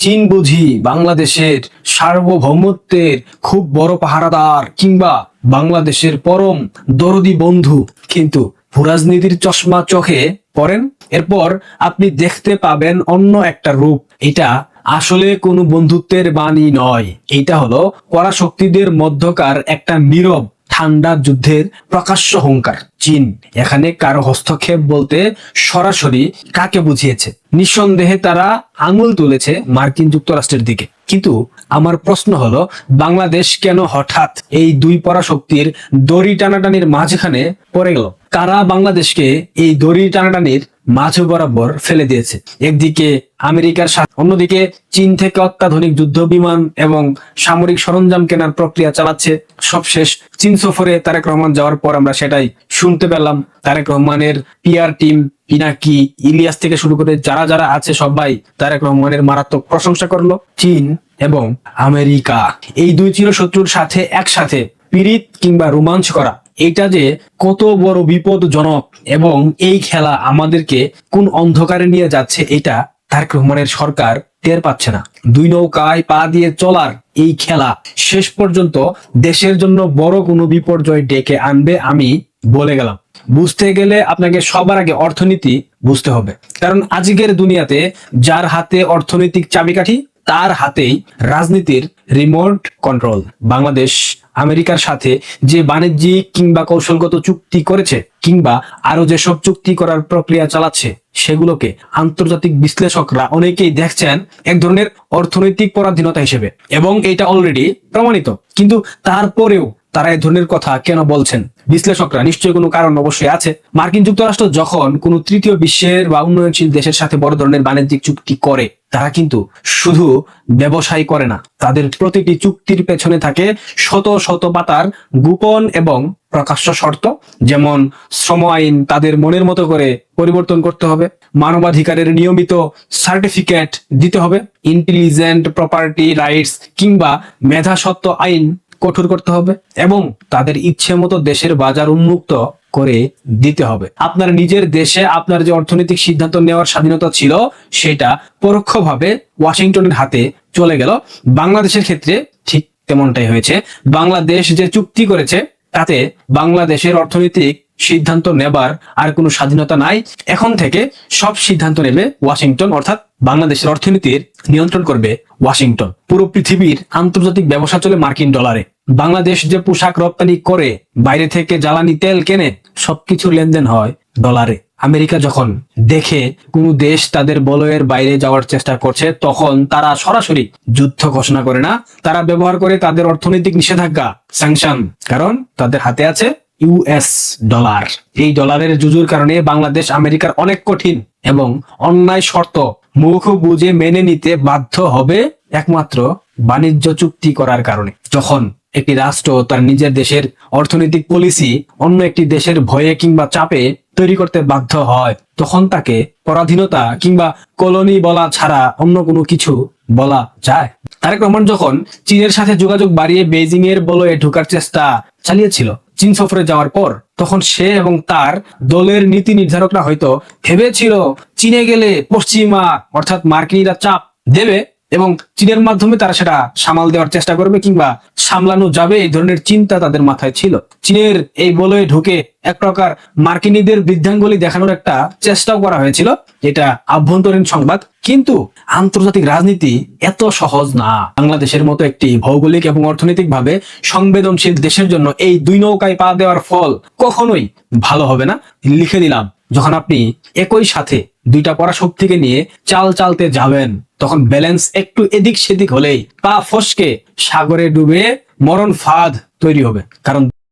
চীন বুঝি বাংলাদেশের সার্বভৌমত্বের খুব বড় পাহারাদার কিংবা বাংলাদেশের পরম দরদি বন্ধু, কিন্তু ভূরাজনীতির চশমা চোখে পড়েন, এরপর আপনি দেখতে পাবেন অন্য একটা রূপ। এটা আসলে কোনো বন্ধুত্বের বাণী নয়, এটা হলো পরাশক্তিদের মধ্যকার একটা নীরব ঠান্ডা যুদ্ধের প্রকাশ্য হুঙ্কার। চীন এখানে কারো হস্তক্ষেপ বলতে সরাসরি কাকে বুঝিয়েছে? নিঃসন্দেহে তারা আঙুল তুলেছে মার্কিন যুক্তরাষ্ট্রের দিকে। কিন্তু আমার প্রশ্ন হলো, বাংলাদেশ কেন হঠাৎ এই দুই পরাশক্তির দড়ি টানাটানির মাঝখানে পড়ে গেল? কারা বাংলাদেশকে এই দড়ি টানাটানির মাঝ বরাবর ফেলে দিয়েছে? একদিকে আমেরিকার সাথে, অন্যদিকে চীন থেকে অত্যাধুনিক যুদ্ধ বিমান এবং সামরিক সরঞ্জাম কেনার প্রক্রিয়া চালাচ্ছে। সবশেষ চীন সফরে তারেক রহমান যাওয়ার পর আমরা সেটাই শুনতে পেলাম। তারেক রহমানের পিআর টিম, পিনাকি, ইলিয়াস থেকে শুরু করে যারা যারা আছে সবাই তারেক রহমানের মারাত্মক প্রশংসা করলো। চীন এবং আমেরিকা এই দুই চিরশত্রুর সাথে একসাথে পীড়িত কিংবা রোমাঞ্চ করা, এটা যে কত বড় বিপদজনক এবং এই খেলা আমাদেরকে কোন অন্ধকারে নিয়ে যাচ্ছে, এটা তারেক রহমানের সরকার টের পাচ্ছে না। দুই নৌকায় পা দিয়ে চলার এই খেলা শেষ পর্যন্ত দেশের জন্য বড় কোনো বিপর্যয় ডেকে আনবে, আমি বলে গেলাম। বুঝতে গেলে আপনাকে সবার আগে অর্থনীতি বুঝতে হবে, কারণ আজকের দুনিয়াতে যার হাতে অর্থনৈতিক চাবিকাঠি তার হাতেই রাজনীতির রিমোট কন্ট্রোল। বাংলাদেশ আমেরিকার সাথে যে বাণিজ্যিক কিংবা কৌশলগত চুক্তি করেছে কিংবা আরো যেসব চুক্তি করার প্রক্রিয়া চালাচ্ছে, সেগুলোকে আন্তর্জাতিক বিশ্লেষকরা অনেকেই দেখছেন এক ধরনের অর্থনৈতিক পরাধীনতা হিসেবে, এবং এটা অলরেডি প্রমাণিত। কিন্তু তারপরেও তারা এই ধরনের কথা কেন বলছেন? বিশ্লেষকরা নিশ্চয়ই কোনো কারণ অবশ্যই আছে। মার্কিন যুক্তরাষ্ট্র যখন কোনো তৃতীয় বিশ্বের বা উন্নয়নশীল দেশের সাথে বড় ধরনের বাণিজ্যিক চুক্তি করে, তারা কিন্তু শুধু ব্যবসায় করে না, তাদের প্রতিটি চুক্তির পেছনে থাকে শত শত পাতার গোপন এবং প্রকাশ্য শর্ত। যেমন শ্রম আইন তাদের মনের মতো করে পরিবর্তন করতে হবে, মানবাধিকারের নিয়মিত সার্টিফিকেট দিতে হবে, ইন্টেলিজেন্ট প্রপার্টি রাইটস কিংবা মেধাস্বত্ব আইন কঠোর করতে হবে, এবং তাদের ইচ্ছে মতো দেশের বাজার উন্মুক্ত করে দিতে হবে। আপনার নিজের দেশে আপনার যে অর্থনৈতিক সিদ্ধান্ত নেওয়ার স্বাধীনতা ছিল, সেটা পরোক্ষভাবে ওয়াশিংটনের হাতে চলে গেল। বাংলাদেশের ক্ষেত্রে ঠিক তেমনটাই হয়েছে। বাংলাদেশ যে চুক্তি করেছে তাতে বাংলাদেশের অর্থনৈতিক সিদ্ধান্ত নেবার আর কোনো স্বাধীনতা নাই। এখন থেকে সব সিদ্ধান্ত নেবে ওয়াশিংটন, অর্থাৎ বাংলাদেশের অর্থনীতির নিয়ন্ত্রণ করবে ওয়াশিংটন। পুরো পৃথিবীর আন্তর্জাতিক ব্যবসা চলে মার্কিন ডলারে। বাংলাদেশ যে পোশাক রপ্তানি করে, বাইরে থেকে জ্বালানি তেল কেনে, সবকিছু লেনদেন হয় ডলারে। আমেরিকা যখন দেখে কোনো দেশ তাদের বলয়ের বাইরে যাওয়ার চেষ্টা করছে, তখন তারা সরাসরি যুদ্ধ ঘোষণা করে না, তারা ব্যবহার করে তাদের অর্থনৈতিক নিষেধাজ্ঞা, স্যাংশন, কারণ তাদের হাতে আছে ইউএস ডলার। এই ডলারের জুজুর কারণে বাংলাদেশ আমেরিকার অনেক কঠিন এবং অন্যায় শর্ত মুখ বুঝে মেনে নিতে বাধ্য হবে, একমাত্র বাণিজ্য চুক্তি করার কারণে। যখন একটি রাষ্ট্র তার নিজের দেশের অর্থনৈতিক পলিসি অন্য একটি দেশের ভয়ে কিংবা চাপে তৈরি করতে বাধ্য হয়, তখন তাকে পরাধীনতা কিংবা কলোনি বলা ছাড়া অন্য কোনো কিছু বলা যায়? তারেক রহমান যখন চীনের সাথে যোগাযোগ বাড়িয়ে বেইজিং এর বলয়ে ঢোকার চেষ্টা চালিয়েছিল চীন সফরে যাওয়ার পর, তখন সে এবং তার দলের নীতি নির্ধারকরা হয়তো ভেবেছিল চীনে গেলে পশ্চিমা অর্থাৎ মার্কিনীরা চাপ দেবে এবং চীনের মাধ্যমে তারা সেটা সামাল দেওয়ার চেষ্টা করবে কিংবা সামলানো যাবে, এই ধরনের চিন্তা তাদের মাথায় ছিল। চীনের এই বলয়ে ঢুকে এক প্রকার মার্কিনীদের বৃদ্ধাঙ্গুলি দেখানোর একটা চেষ্টাও করা হয়েছিল, এটা আভ্যন্তরীণ সংবাদ। কিন্তু আন্তর্জাতিক রাজনীতি এত সহজ না। বাংলাদেশের মতো একটি ভৌগোলিক এবং অর্থনৈতিক ভাবে সংবেদনশীল দেশের জন্য এই দুই নৌকায় পা দেওয়ার ফল কখনোই ভালো হবে না। লিখে দিলাম, যখন আপনি একই সাথে দুইটা পরাশক্তিকে নিয়ে চাল চালতে যাবেন, তখন ব্যালেন্স একটু এদিক সেদিক হলেই পা ফসকে সাগরে ডুবে মরণ ফাঁদ তৈরি হবে। কারণ